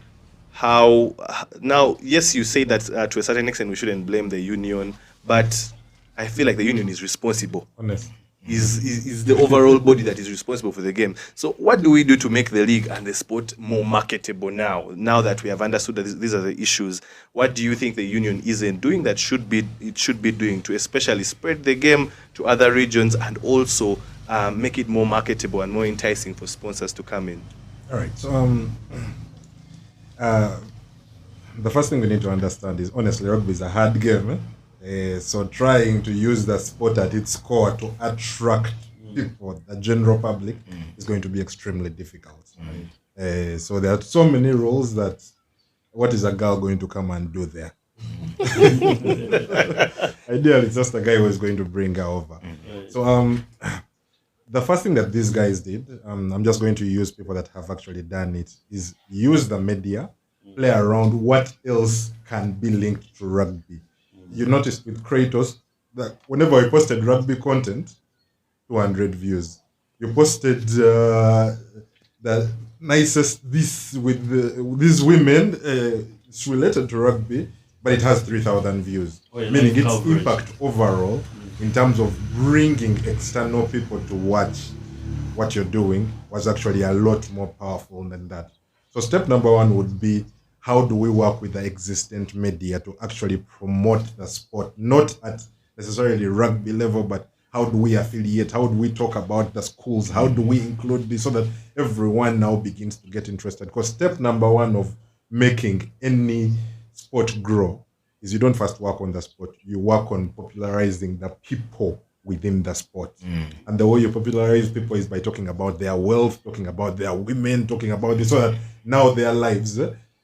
how now? Yes, you say that to a certain extent we shouldn't blame the union, but I feel like the union is responsible. Honest. Is the overall body that is responsible for the game. So what do we do to make the league and the sport more marketable now? Now that we have understood that these are the issues, what do you think the union isn't doing that it should be doing to especially spread the game to other regions and also make it more marketable and more enticing for sponsors to come in? All right. So the first thing we need to understand is, honestly, rugby is a hard game. So trying to use the sport at its core to attract people, the general public, is going to be extremely difficult. So there are so many rules that what is a girl going to come and do there? Ideally, it's just a guy who is going to bring her over. So the first thing that these guys did, I'm just going to use people that have actually done it, is use the media, play around what else can be linked to rugby. You noticed with Kratos that whenever I posted rugby content, 200 views. You posted the nicest this with these women, it's related to rugby, but it has 3,000 views. Meaning its coverage. impact overall in terms of bringing external people to watch what you're doing was actually a lot more powerful than that. So step number one would be, how do we work with the existent media to actually promote the sport, not at necessarily rugby level, but how do we affiliate? How do we talk about the schools? How do we include this so that everyone now begins to get interested? Because step number one of making any sport grow is you don't first work on the sport, you work on popularizing the people within the sport. And the way you popularize people is by talking about their wealth, talking about their women, talking about this, so that now their lives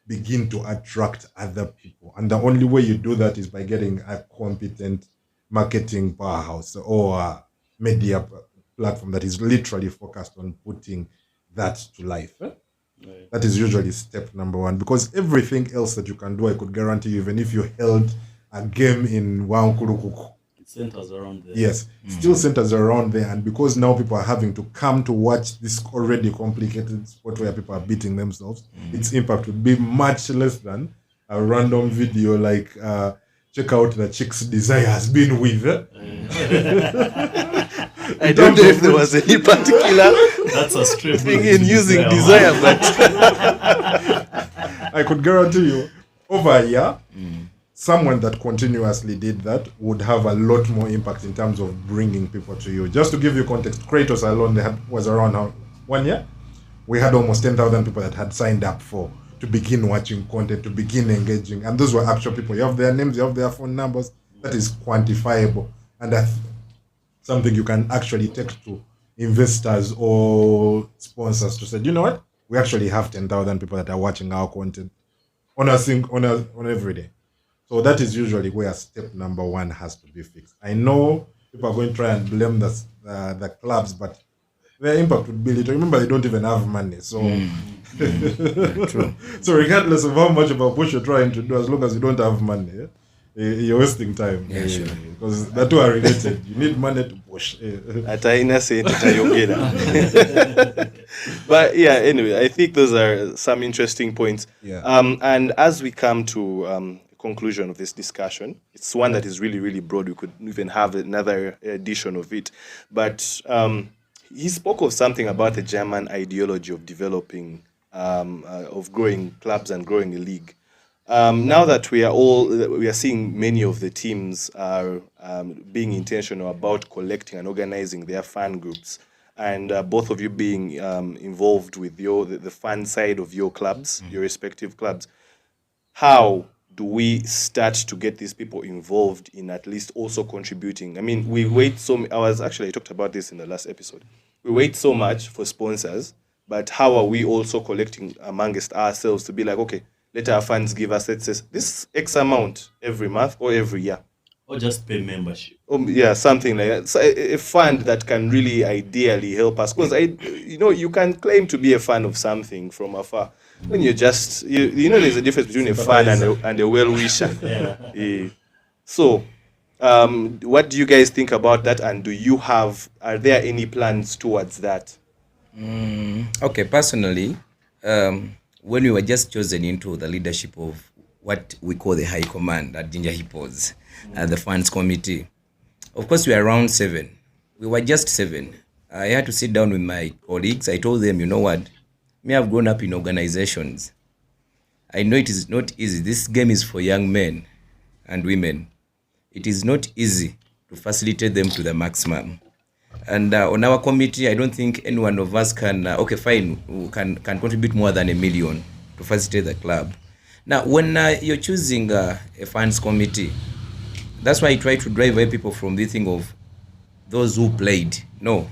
begin to attract other people. And the only way you do that is by getting a competent marketing powerhouse or a media platform that is literally focused on putting that to life. That is usually step number one, because everything else that you can do, I could guarantee you, even if you held a game in Wankulukuku, It centers around there. yes, still centers around there. And because now people are having to come to watch this already complicated sport where people are beating themselves, its impact would be much less than a random video like check out the chick's desire has been with. I don't know if there was any particular That's a strip thing in using desire, but I could guarantee you, over a year, someone that continuously did that would have a lot more impact in terms of bringing people to you. Just to give you context, Kratos alone was around 1 year. We had almost 10,000 people that had signed up to begin watching content, to begin engaging. And those were actual people. You have their names, you have their phone numbers. That is quantifiable. And that's something you can actually take to investors or sponsors to say, you know what? We actually have 10,000 people that are watching our content on every day. So that is usually where step number one has to be fixed. I know people are going to try and blame the clubs, but their impact would be little. Remember, they don't even have money. So, True. so regardless of how much of a push you're trying to do, as long as you don't have money, you're wasting time. Yeah, sure. Because the two are related. You need money to push. Ataina said Tayongeda. But yeah, anyway, I think those are some interesting points. Yeah. And as we come to conclusion of this discussion, it's one that is really, really broad. We could even have another edition of it. But he spoke of something about the German ideology of developing, of growing clubs and growing a league. Now that we are seeing many of the teams are being intentional about collecting and organizing their fan groups, and both of you being involved with the fan side of your clubs, your respective clubs, how do we start to get these people involved in at least also contributing? I mean, we wait I talked about this in the last episode. We wait so much for sponsors, but how are we also collecting amongst ourselves to be like, okay, let our fans give us, let's say, this X amount every month or every year? Or just pay membership. Yeah, something like that. So a fund that can really ideally help us. Because you can claim to be a fan of something from afar. When you're just, there's a difference between a fan and a well-wisher. Yeah. So, what do you guys think about that? And are there any plans towards that? Okay, personally, when we were just chosen into the leadership of what we call the high command at Jinja Hippos, the funds committee, of course we are around 7. We were just 7. I had to sit down with my colleagues. I told them, you know what, me, I've grown up in organizations. I know it is not easy. This game is for young men and women. It is not easy to facilitate them to the maximum. And on our committee, I don't think any one of us can contribute more than $1 million to facilitate the club. Now, when you're choosing a funds committee, that's why I try to drive away people from the thing of those who played. No,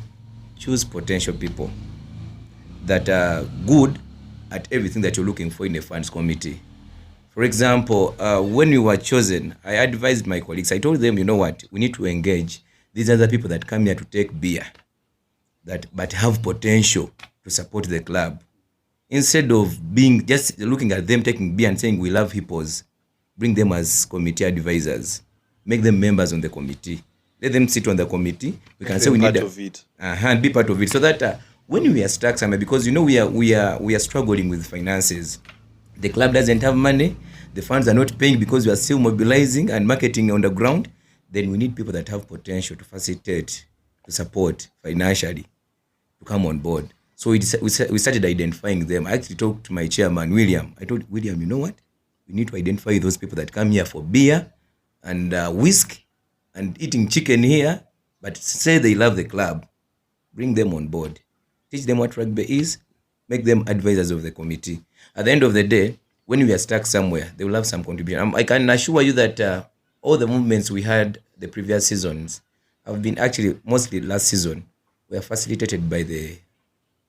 choose potential people that are good at everything that you're looking for in a funds committee. For example, when we were chosen, I advised my colleagues. I told them, you know what, we need to engage these other people that come here to take beer, but have potential to support the club. Instead of being just looking at them taking beer and saying we love hippos, bring them as committee advisors, make them members on the committee, let them sit on the committee. We can say we need and be part of it, so that when we are stuck somewhere, because we are struggling with finances, the club doesn't have money, the funds are not paying because we are still mobilizing and marketing on the ground. Then we need people that have potential to facilitate, to support financially, to come on board. So we started identifying them. I actually talked to my chairman, William. I told William, you know what? We need to identify those people that come here for beer and whiskey and eating chicken here, but say they love the club. Bring them on board. Teach them what rugby is. Make them advisors of the committee. At the end of the day, when we are stuck somewhere, they will have some contribution. I can assure you that all the movements we had the previous seasons have been actually, mostly last season, were facilitated by the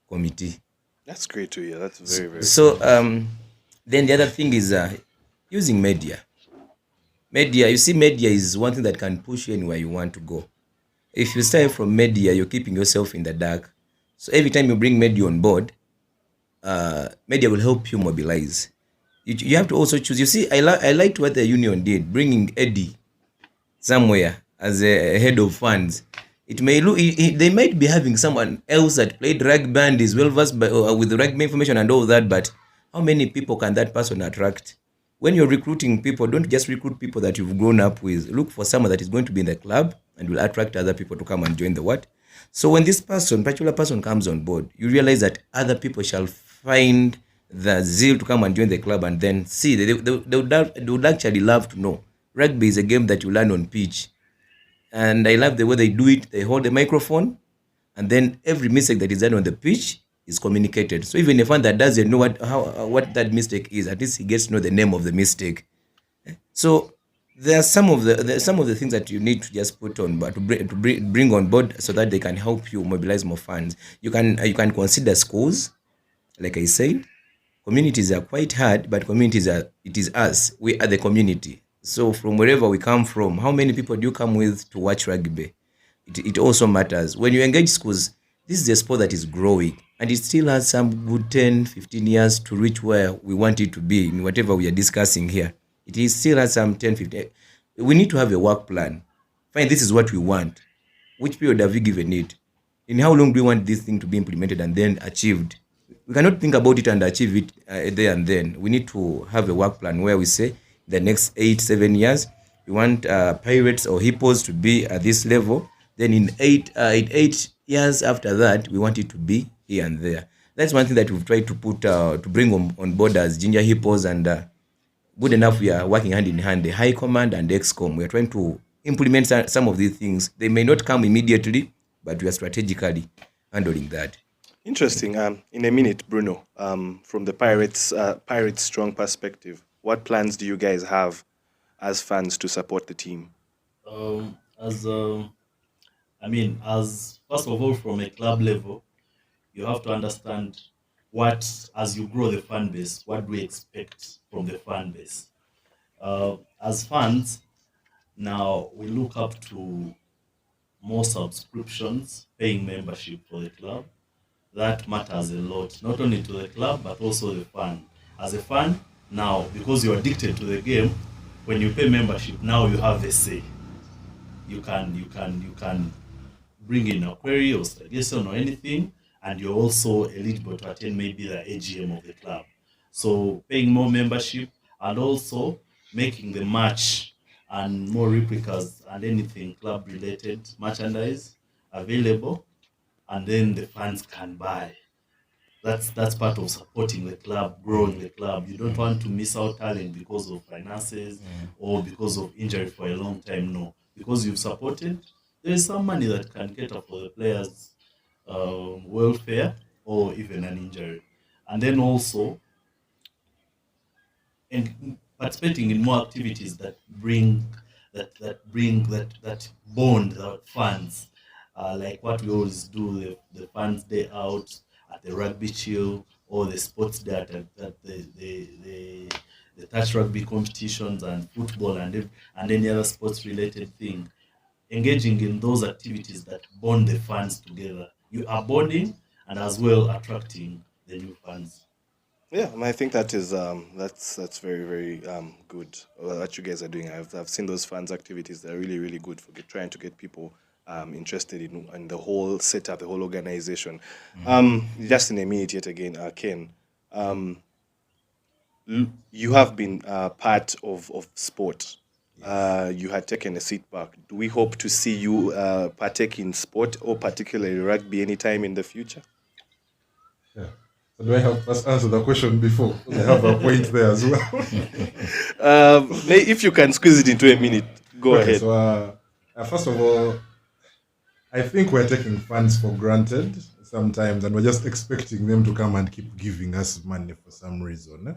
committee. That's great to hear. That's very, very So then the other thing is using media. Media is one thing that can push you anywhere you want to go. If you start from media, you're keeping yourself in the dark. So every time you bring media on board, media will help you mobilize. You have to also choose. You see, I liked what the union did, bringing Eddie somewhere as a head of funds. It may look, they might be having someone else that played rugby and is well versed with rugby information and all that, but how many people can that person attract? When you're recruiting people, don't just recruit people that you've grown up with. Look for someone that is going to be in the club and will attract other people to come and join the what. So when this particular person comes on board, you realize that other people shall find the zeal to come and join the club, and then see, they would actually love to know. Rugby is a game that you learn on pitch. And I love the way they do it. They hold the microphone, and then every mistake that is done on the pitch is communicated. So even a fan that doesn't know what that mistake is, at least he gets to know the name of the mistake. So there are some of the things that you need to just put on, but to bring on board, so that they can help you mobilize more funds. You can consider schools, like I said. Communities are quite hard, but it is us. We are the community. So from wherever we come from, how many people do you come with to watch rugby? It also matters. When you engage schools, this is a sport that is growing, and it still has some good 10, 15 years to reach where we want it to be in whatever we are discussing here. It still has some 10, 15. we need to have a work plan. Fine, this is what we want. Which period have you given it? In how long do you want this thing to be implemented and then achieved? We cannot think about it and achieve it there and then. We need to have a work plan where we say the next 8-7 years, we want pirates or hippos to be at this level. Then in 8 years after that, we want it to be here and there. That's one thing that we've tried to put to bring on board as Jinja Hippos, and good enough we are working hand in hand, the High Command and XCOM. We are trying to implement some of these things. They may not come immediately, but we are strategically handling that. Interesting. In a minute, Bruno, from the Pirates strong perspective, what plans do you guys have as fans to support the team? As I mean, as first of all, from a club level, you have to understand what, as you grow the fan base, what do we expect from the fan base? As fans, now we look up to more subscriptions, paying membership for the club. That matters a lot, not only to the club but also the fan. As a fan, now because you're addicted to the game, when you pay membership, now you have a say. You can bring in a query or suggestion or anything, and you're also eligible to attend maybe the AGM of the club. So paying more membership and also making the match and more replicas and anything club related merchandise available, and then the fans can buy. That's part of supporting the club, growing the club. You don't want to miss out talent because of finances or because of injury for a long time. No, because you've supported, there is some money that can cater for the players' welfare or even an injury, and then also and participating in more activities that bring that bond the fans, like what we always do, the fans day out at the rugby chill or the sports day at the touch rugby competitions and football and any other sports related thing. Engaging in those activities that bond the fans together, you are bonding and as well attracting the new fans. Yeah, I think that is that's very very good what you guys are doing. I've seen those fans activities. They're really really good for trying to get people interested in the whole setup, the whole organization. Just in a minute yet again, Ken, um, you have been part of sport. You had taken a seat back. Do we hope to see you partake in sport or particularly rugby anytime in the future? Yeah. So do I have first answer the question before? 'Cause I have a point there as well. If you can squeeze it into a minute, go Okay, ahead. so first of all, I think we're taking funds for granted sometimes, and we're just expecting them to come and keep giving us money for some reason.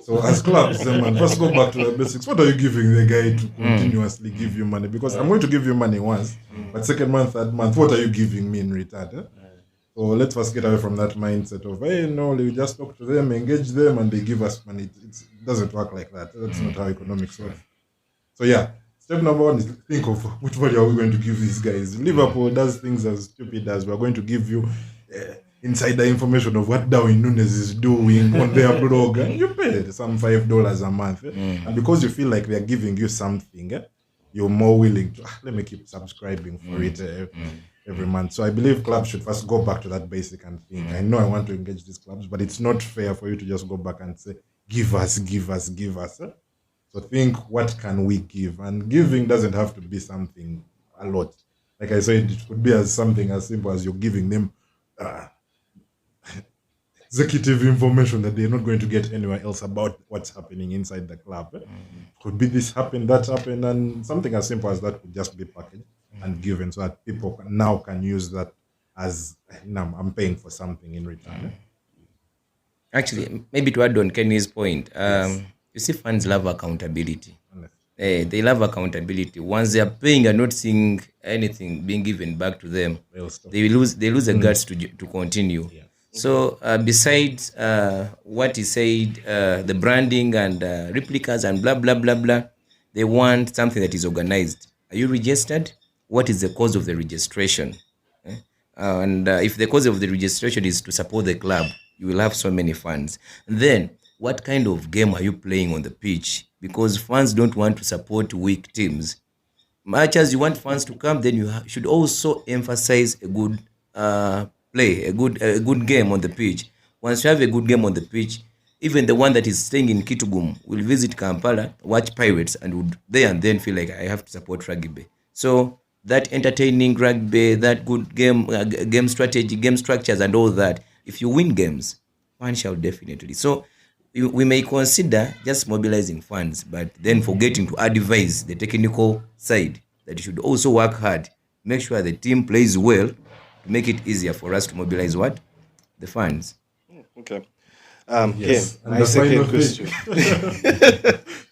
So as clubs, man, first go back to the basics. What are you giving the guy to continuously give you money? Because I'm going to give you money once, but second month, third month, what are you giving me in return? So let's first get away from that mindset of, hey, no, we just talk to them, engage them, and they give us money. It doesn't work like that. That's not how economics works. So yeah, step number one is think of which value are we going to give these guys. Liverpool does things as stupid as we're going to give you insider information of what Darwin Nunes is doing on their blog, and you pay some $5 a month. And because you feel like they're giving you something, you're more willing to let me keep subscribing for it every month. So I believe clubs should first go back to that basic and think. I know I want to engage these clubs, but it's not fair for you to just go back and say, give us, give us, give us. So think, what can we give? And giving doesn't have to be something a lot. Like I said, it could be as something as simple as you're giving them executive information that they're not going to get anywhere else about what's happening inside the club. Could be this happened, that happened, and something as simple as that could just be packaged and given so that people now can use that as, I'm paying for something in return. Actually, maybe to add on Kenny's point, you see, fans love accountability. They love accountability. Once they are paying and not seeing anything being given back to them, they lose the guts to continue. Yeah. So besides what he said, the branding and replicas and blah blah blah blah, they want something that is organized. Are you registered? What is the cause of the registration? And if the cause of the registration is to support the club, you will have so many fans. Then, what kind of game are you playing on the pitch? because fans don't want to support weak teams. Much as you want fans to come, then you should also emphasize a good play, a good game on the pitch. Once you have a good game on the pitch, even the one that is staying in Kitgum will visit Kampala, watch Pirates, and would there and then feel like I have to support rugby. So that entertaining rugby, that good game strategy, game structures, and all that. If you win games, fans shall definitely. So we may consider just mobilizing funds, but then forgetting to advise the technical side that you should also work hard, make sure the team plays well, to make it easier for us to mobilize what? The funds. Okay. Yes, Ken, and my the second final question.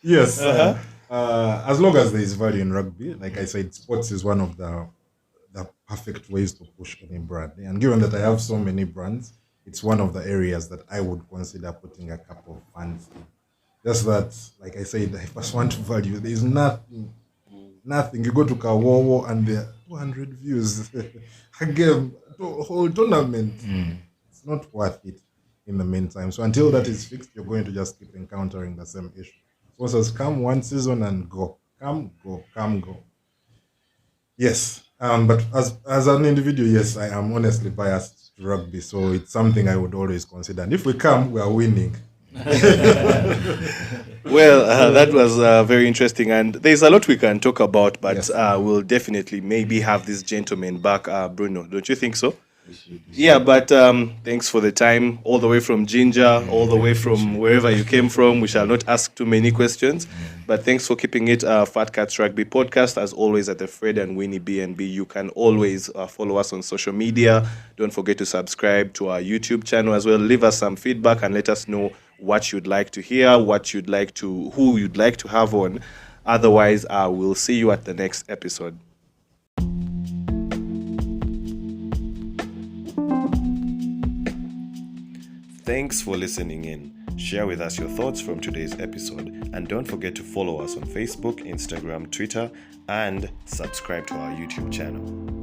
Yes, as long as there is value in rugby, like I said, sports is one of the perfect ways to push any brand. And given that I have so many brands, it's one of the areas that I would consider putting a couple of funds in. Just that, like I said, I just want value. There is nothing. You go to Kawowo and there are 200 views. A game, a whole tournament. It's not worth it in the meantime. So until that is fixed, you're going to just keep encountering the same issue. Sponsors come one season and go. Come, go, come, go. Yes. But as an individual, yes, I am honestly biased to rugby. So it's something I would always consider. And if we come, we are winning. Well, that was very interesting, and there's a lot we can talk about, but Yes. we'll definitely maybe have this gentleman back, Bruno. Don't you think so? We should- Yeah, but thanks for the time, all the way from Jinja, all the way from wherever you came from. We shall not ask too many questions, but thanks for keeping it Fat Cats Rugby Podcast, as always, at the Fred and Winnie B&B. You can always follow us on social media. Don't forget to subscribe to our YouTube channel as well. Leave us some feedback and let us know what you'd like to hear, who you'd like to have on. Otherwise, we'll see you at the next episode. Thanks for listening in. Share with us your thoughts from today's episode, and don't forget to follow us on Facebook, Instagram, Twitter, and subscribe to our YouTube channel.